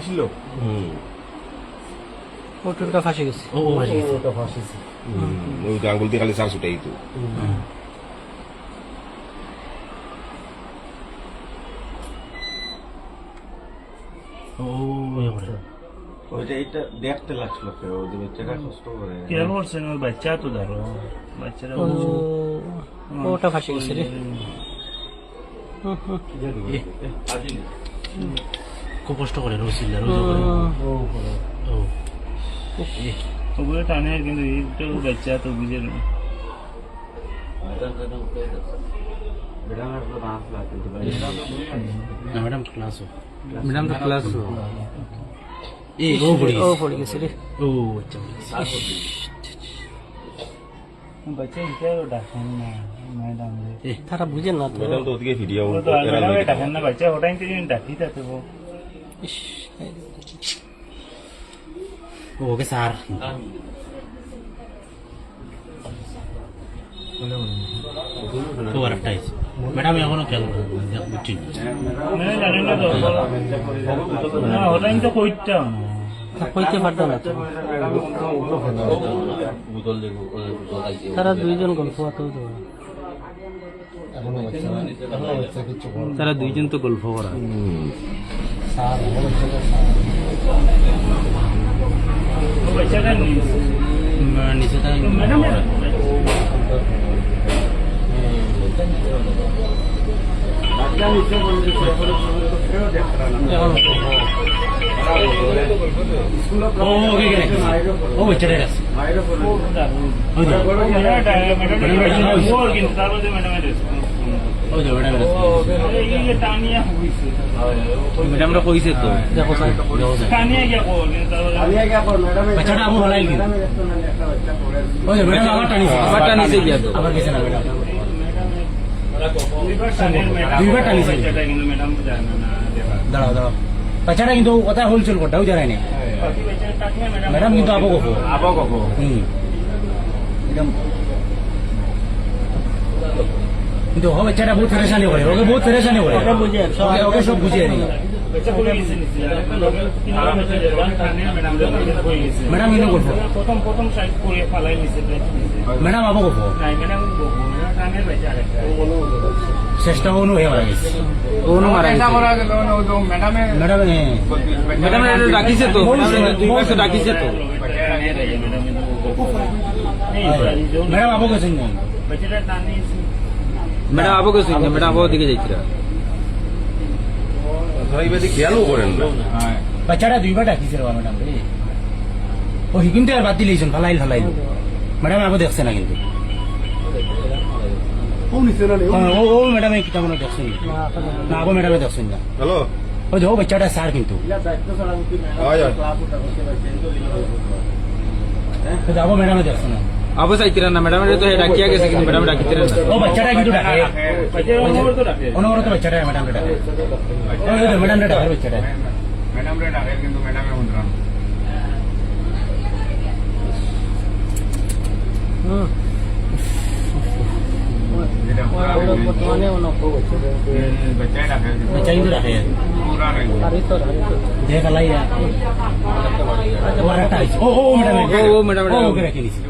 ছিল। ওটা ফাঁসে গেছে। ও ফাঁসে গেছে। ওটা ফাঁসেছে। ওই আঙ্গুল দিয়ে খালি চার্জ উঠাই তো। ও ওইটা এটা দেখতে লাগছিল কেউ, ওই যে বাচ্চাটা কষ্ট করে। কে করছেন? ওই বাচ্চা তো ধরো, বাচ্চারা ওটা ফাঁসে গেছে রে। খুব কষ্ট করে রসিল্লা রোজা করে। ওগুলো টানে, কিন্তু এইটা বাচ্চা তো বুঝে না। না ম্যাডাম ক্লাস ম্যাডাম তো ক্লাস ও পড়ে গেছে রে। ও আচ্ছা বাচ্চা ইনকে ডাকেন না ম্যাডাম রে। তারা বুঝে না তো। ম্যাডাম তো ওদিকে ভিডিও ও তো ম্যাডাম ডাকেন না, বাচ্চা ওটাই তো ডাকি তাতে ও। ইস, ওকে স্যার তো আরেকটাই ম্যাডাম এখনো খেয়াল বুঝছি মানে জানেন না তো, না ওটাই তো কইটা কইতে পারতো না তো। তারা দুইজন গল্প হতো তো। তারা দুইজন তো গল্প করা। বাচ্চাটা নিচে তাই ম্যাডাম ও বেচারে আছে ম্যাডামরা কইছে তো দেখো বাচ্চাটা আমার হলাই কিন্তু ওই ম্যাডাম আমার টানিছে গিয়া তো আমার গেছে না ম্যাডাম দুইবার টানিছে দাঁড়াও দাঁড়াও বাচ্চাটা কিন্তু কথা হোলসেল করতে ওই জানাই না ম্যাডাম কিন্তু আবো গো কিন্তু ও বাচ্চাটা বহুত পরেশানি করে ওকে বহুত পরেশানি করে ওকে সব বুঝিয়ে নি ম্যাডাম ইনো করবো প্রথম সাইড করে ফালাই নিছে ম্যাডাম আবো করবো চেষ্টা অনু হয়ে মারা গেছে অনু মারা গেছে। ম্যাডাম ম্যাডাম ডাকিছে তো, দুইবার তো ডাকিছে তো। ম্যাডাম আবো গেছেন ম্যাডাম আবো গেছে, ম্যাডাম আবো দিকে যাইছিল। এইবারে খেয়ালও করেন না। বাচ্চাটা দুইবার ডাকিছে ম্যাডাম রে ও কিন্তু আর বাদ দিলেছেন ফালাইল ম্যাডাম আবো দেখছে না কিন্তু ও ম্যাডাম কিটা মনে দেখছেন না আবো ম্যাডামে দেখছেন না হ্যালো ওই যে ও বাচ্চাটা স্যার কিন্তু আবো ম্যাডামে দেখছে না আবো চাইতিরা না, ম্যাডাম তো ডাকিয়া গেছে কিন্তু ম্যাডাম ডাকিতিরা না। ও বাচ্চাটা কিন্তু ডাকে অনবরত বাচ্চাটা ম্যাডাম ডাকে ম্যাডাম ডাকে বাচ্চাটা বাচ্চা কিন্তু ডাকে দেখ লাই ও ম্যাডাম ওকে রেখে নিছি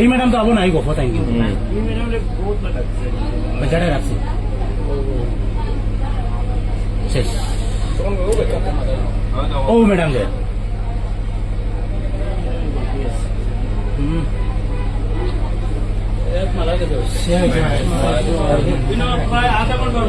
এই ম্যাডাম তো আবো নাই গো তাই কিন্তু বাচ্চাটা রাখছে শেষ ও ম্যাডাম দে আধা ঘন্টা